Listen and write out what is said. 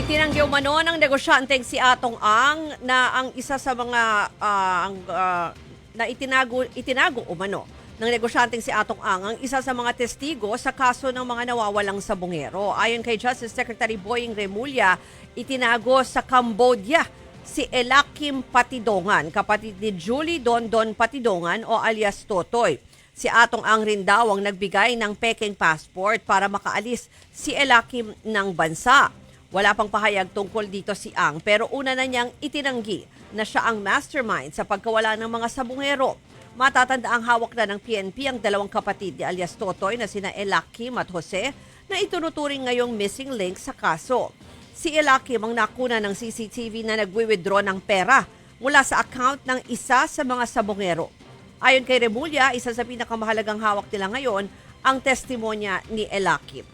Itinanggi umano ng negosyanteng si Atong Ang na ang isa sa mga na itinago umano ng negosyanteng si Atong Ang isa sa mga testigo sa kaso ng mga nawawalang sabongero. Ayon kay Justice Secretary Boying Remulla, itinago sa Cambodia si Elakim Patidongan, kapatid ni Julie Dondon Patidongan o alias Totoy. Si Atong Ang rin daw ang nagbigay ng peking passport para makaalis si Elakim ng bansa. Wala pang pahayag tungkol dito si Ang, pero una na niyang itinanggi na siya ang mastermind sa pagkawala ng mga sabungero. Matatanda ang hawak na ng PNP ang dalawang kapatid ni alias Totoy na sina Elakim at Jose na itunuturing ngayong missing link sa kaso. Si Elakim ang nakuna ng CCTV na nagwi-withdraw ng pera mula sa account ng isa sa mga sabungero. Ayon kay Remulla, isa sa pinakamahalagang hawak nila ngayon ang testimonya ni Elakim.